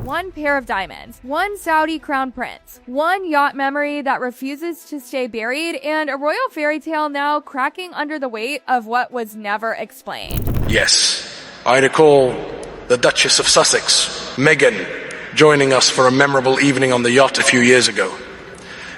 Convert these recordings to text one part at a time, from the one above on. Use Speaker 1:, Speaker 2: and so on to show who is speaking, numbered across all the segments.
Speaker 1: one pair of diamonds, one Saudi crown prince, one yacht memory that refuses to stay buried, and a royal fairy tale now cracking under the weight of what was never explained.
Speaker 2: Yes, I recall the Duchess of Sussex, Meghan, joining us for a memorable evening on the yacht a few years ago.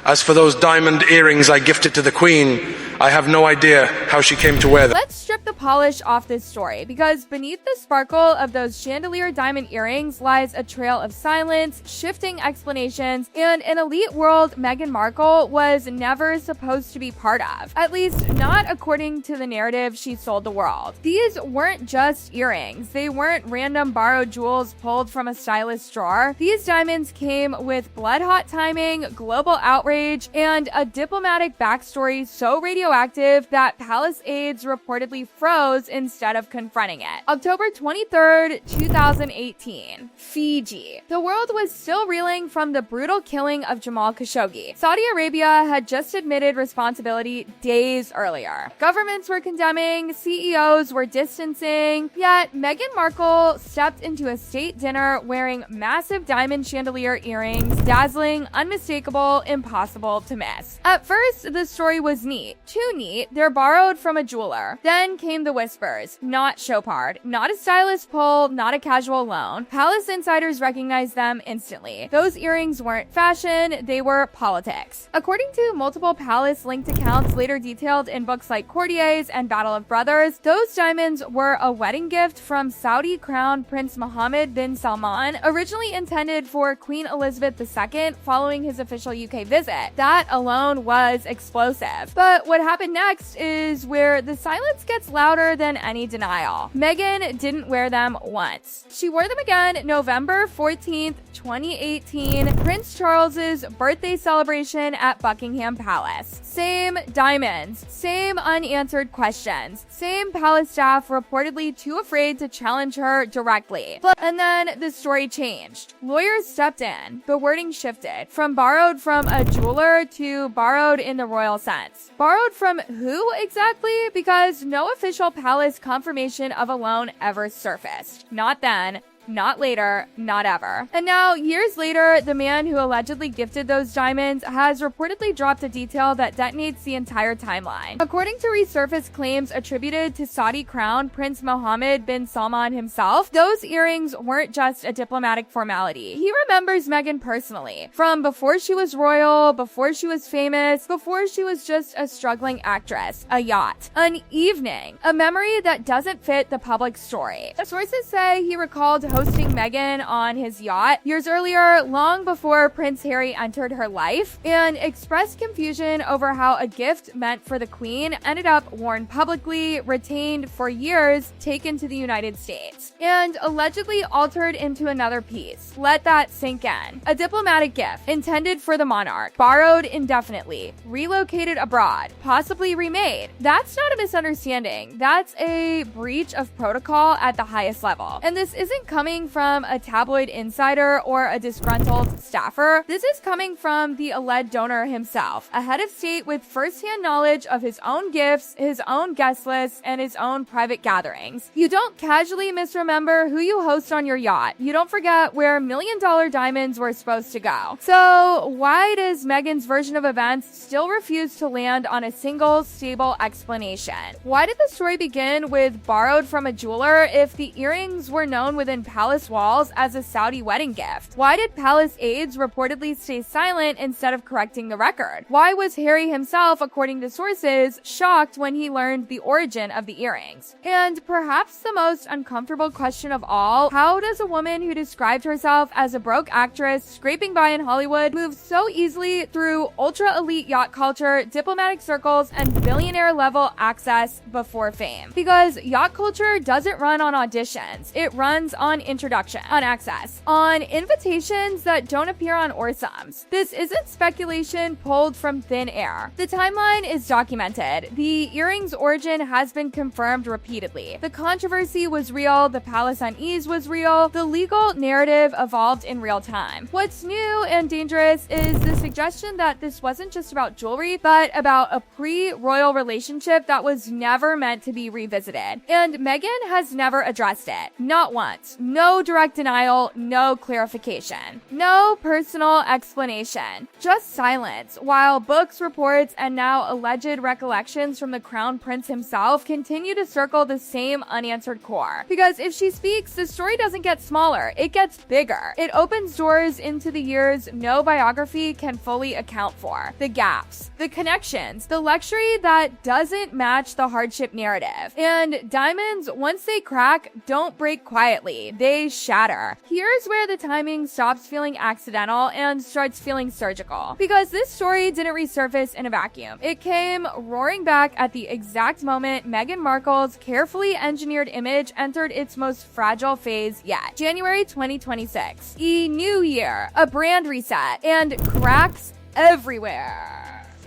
Speaker 2: As for those diamond earrings I gifted to the Queen, I have no idea how she came to wear them.
Speaker 1: Let's strip the polish off this story, because beneath the sparkle of those chandelier diamond earrings lies a trail of silence, shifting explanations, and an elite world Meghan Markle was never supposed to be part of. At least, not according to the narrative she sold the world. These weren't just earrings. They weren't random borrowed jewels pulled from a stylist's drawer. These diamonds came with blood-hot timing, global outrage, and a diplomatic backstory so radioactive that palace aides reportedly froze instead of confronting it. October 23rd, 2018. Fiji. The world was still reeling from the brutal killing of Jamal Khashoggi. Saudi Arabia had just admitted responsibility days earlier. Governments were condemning, CEOs were distancing, yet Meghan Markle stepped into a state dinner wearing massive diamond chandelier earrings, dazzling, unmistakable, impossible to miss. At first, the story was neat. Too neat, they're borrowed from a jeweler. Then came the whispers. Not Chopard, not a stylist pull, not a casual loan. Palace insiders recognized them instantly. Those earrings weren't fashion, they were politics. According to multiple palace-linked accounts later detailed in books like Courtiers and Battle of Brothers, those diamonds were a wedding gift from Saudi Crown Prince Mohammed bin Salman, originally intended for Queen Elizabeth II following his official UK visit. That alone was explosive. But what happened next is where the silence gets louder than any denial. Meghan didn't wear them once. She wore them again November 14th, 2018, Prince Charles's birthday celebration at Buckingham Palace. Same diamonds, same unanswered questions, same palace staff reportedly too afraid to challenge her directly. And then the story changed. Lawyers stepped in. The wording shifted from borrowed from a jeweler to borrowed in the royal sense. Borrowed from who exactly? Because no official palace confirmation of a loan ever surfaced. Not then. Not later, not ever. And now, years later, the man who allegedly gifted those diamonds has reportedly dropped a detail that detonates the entire timeline. According to resurfaced claims attributed to Saudi Crown Prince Mohammed bin Salman himself, those earrings weren't just a diplomatic formality. He remembers Meghan personally, from before she was royal, before she was famous, before she was just a struggling actress, a yacht, an evening, a memory that doesn't fit the public story. Sources say he recalled hosting Meghan on his yacht years earlier, long before Prince Harry entered her life, and expressed confusion over how a gift meant for the Queen ended up worn publicly, retained for years, taken to the United States, and allegedly altered into another piece. Let that sink in. A diplomatic gift intended for the monarch, borrowed indefinitely, relocated abroad, possibly remade. That's not a misunderstanding. That's a breach of protocol at the highest level. And this isn't coming from a tabloid insider or a disgruntled staffer. This is coming from the alleged donor himself, a head of state with firsthand knowledge of his own gifts, his own guest lists, and his own private gatherings. You don't casually misremember who you host on your yacht. You don't forget where million-dollar diamonds were supposed to go. So why does Meghan's version of events still refuse to land on a single, stable explanation? Why did the story begin with borrowed from a jeweler if the earrings were known within palace walls as a Saudi wedding gift? Why did palace aides reportedly stay silent instead of correcting the record? Why was Harry himself, according to sources, shocked when he learned the origin of the earrings? And perhaps the most uncomfortable question of all, how does a woman who described herself as a broke actress scraping by in Hollywood move so easily through ultra-elite yacht culture, diplomatic circles, and billionaire-level access before fame? Because yacht culture doesn't run on auditions. It runs on introduction, on access, on invitations that don't appear on Orsums. This isn't speculation pulled from thin air. The timeline is documented. The earrings' origin has been confirmed repeatedly. The controversy was real, the palace unease was real, the legal narrative evolved in real time. What's new and dangerous is the suggestion that this wasn't just about jewelry, but about a pre-royal relationship that was never meant to be revisited. And Meghan has never addressed it. Not once. No direct denial, no clarification. No personal explanation. Just silence, while books, reports, and now alleged recollections from the Crown Prince himself continue to circle the same unanswered core. Because if she speaks, the story doesn't get smaller, it gets bigger. It opens doors into the years no biography can fully account for. The gaps, the connections, the luxury that doesn't match the hardship narrative. And diamonds, once they crack, don't break quietly, they shatter. Here's where the timing stops feeling accidental and starts feeling surgical. Because this story didn't resurface in a vacuum. It came roaring back at the exact moment Meghan Markle's carefully engineered image entered its most fragile phase yet. January 2026. A new year, a brand reset, and cracks everywhere.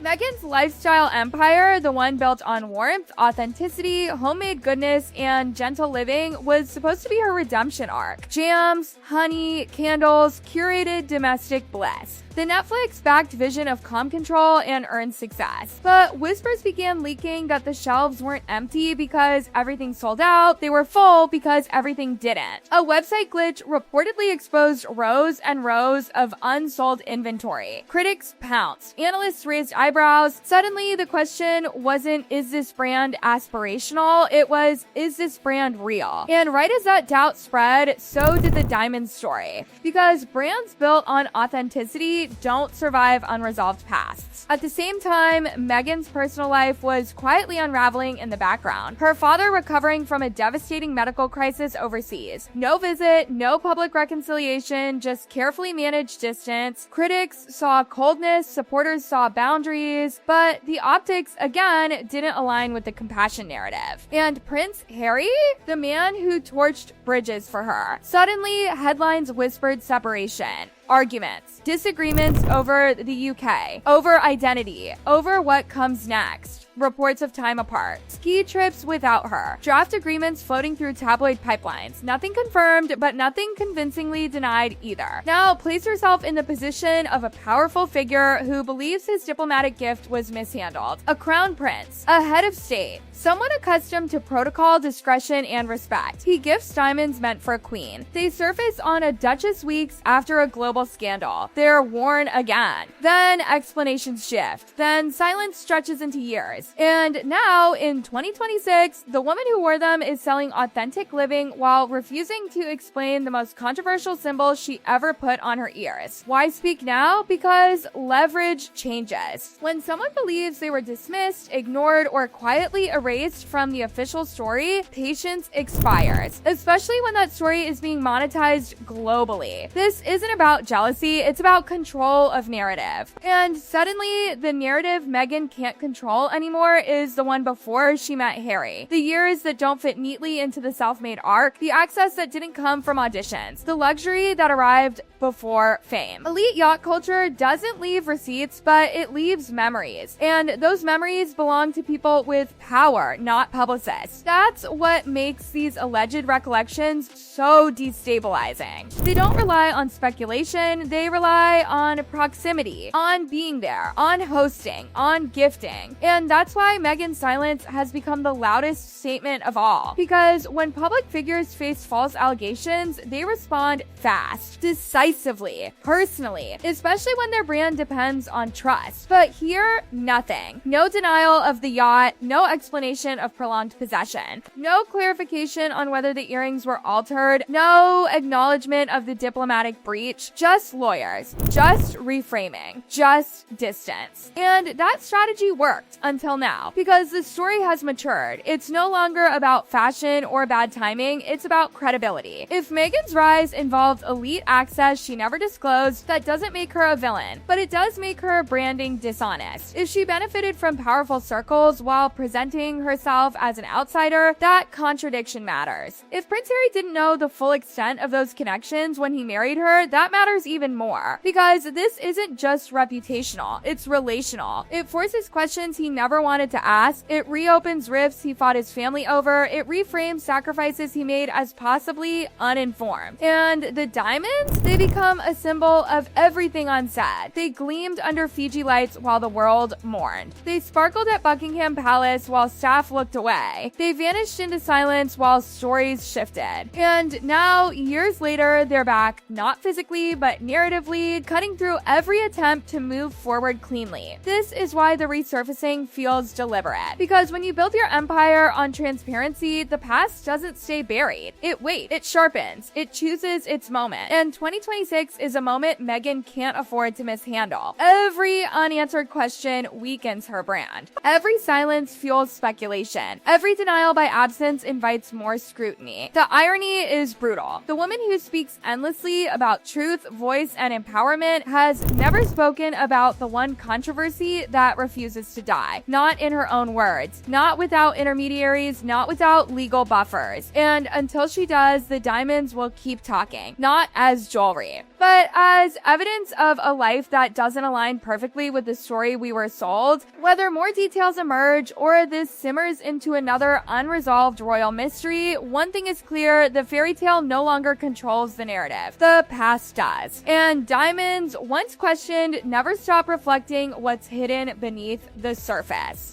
Speaker 1: Meghan's lifestyle empire, the one built on warmth, authenticity, homemade goodness, and gentle living, was supposed to be her redemption arc. Jams, honey, candles, curated domestic bliss. The Netflix-backed vision of calm control and earned success. But whispers began leaking that the shelves weren't empty because everything sold out, they were full because everything didn't. A website glitch reportedly exposed rows and rows of unsold inventory. Critics pounced. Analysts raised eyebrows. Suddenly, the question wasn't, is this brand aspirational? It was, is this brand real? And right as that doubt spread, so did the diamond story. Because brands built on authenticity don't survive unresolved pasts. At the same time, Meghan's personal life was quietly unraveling in the background. Her father recovering from a devastating medical crisis overseas. No visit, no public reconciliation, just carefully managed distance. Critics saw coldness, supporters saw boundaries, but the optics, again, didn't align with the compassion narrative. And Prince Harry, the man who torched bridges for her, suddenly headlines whispered separation. Arguments, disagreements over the UK, over identity, over what comes next. Reports of time apart, ski trips without her, draft agreements floating through tabloid pipelines. Nothing confirmed, but nothing convincingly denied either. Now, place yourself in the position of a powerful figure who believes his diplomatic gift was mishandled. A crown prince, a head of state, someone accustomed to protocol, discretion, and respect. He gifts diamonds meant for a queen. They surface on a duchess weeks after a global scandal. They're worn again. Then explanations shift. Then silence stretches into years. And now, in 2026, the woman who wore them is selling authentic living while refusing to explain the most controversial symbol she ever put on her ears. Why speak now? Because leverage changes. When someone believes they were dismissed, ignored, or quietly erased from the official story, patience expires, especially when that story is being monetized globally. This isn't about jealousy, it's about control of narrative. And suddenly, the narrative Meghan can't control anymore is the one before she met Harry. The years that don't fit neatly into the self-made arc, the access that didn't come from auditions, the luxury that arrived before fame. Elite yacht culture doesn't leave receipts, but it leaves memories. And those memories belong to people with power, not publicists. That's what makes these alleged recollections so destabilizing. They don't rely on speculation, they rely on proximity, on being there, on hosting, on gifting. And that's why Meghan's silence has become the loudest statement of all. Because when public figures face false allegations, they respond fast, decisively, personally, especially when their brand depends on trust. But here, nothing. No denial of the yacht, no explanation of prolonged possession, no clarification on whether the earrings were altered, no acknowledgement of the diplomatic breach, just lawyers, just reframing, just distance. And that strategy worked until now, because the story has matured. It's no longer about fashion or bad timing, it's about credibility. If Meghan's rise involved elite access she never disclosed, that doesn't make her a villain, but it does make her branding dishonest. If she benefited from powerful circles while presenting herself as an outsider, that contradiction matters. If Prince Harry didn't know the full extent of those connections when he married her, that matters matters even more, because this isn't just reputational, it's relational. It forces questions he never wanted to ask, it reopens rifts he fought his family over, it reframes sacrifices he made as possibly uninformed. And the diamonds, they become a symbol of everything unsaid. They gleamed under Fiji lights while the world mourned. They sparkled at Buckingham Palace while staff looked away. They vanished into silence while stories shifted. And now, years later, they're back, not physically, but narratively, cutting through every attempt to move forward cleanly. This is why the resurfacing feels deliberate. Because when you build your empire on transparency, the past doesn't stay buried. It waits, it sharpens, it chooses its moment. And 2026 is a moment Meghan can't afford to mishandle. Every unanswered question weakens her brand. Every silence fuels speculation. Every denial by absence invites more scrutiny. The irony is brutal. The woman who speaks endlessly about truth, voice, and empowerment has never spoken about the one controversy that refuses to die. Not in her own words. Not without intermediaries, not without legal buffers. And until she does, the diamonds will keep talking. Not as jewelry, but as evidence of a life that doesn't align perfectly with the story we were sold. Whether more details emerge or this simmers into another unresolved royal mystery, one thing is clear: the fairy tale no longer controls the narrative. The past does. And diamonds, once questioned, never stop reflecting what's hidden beneath the surface.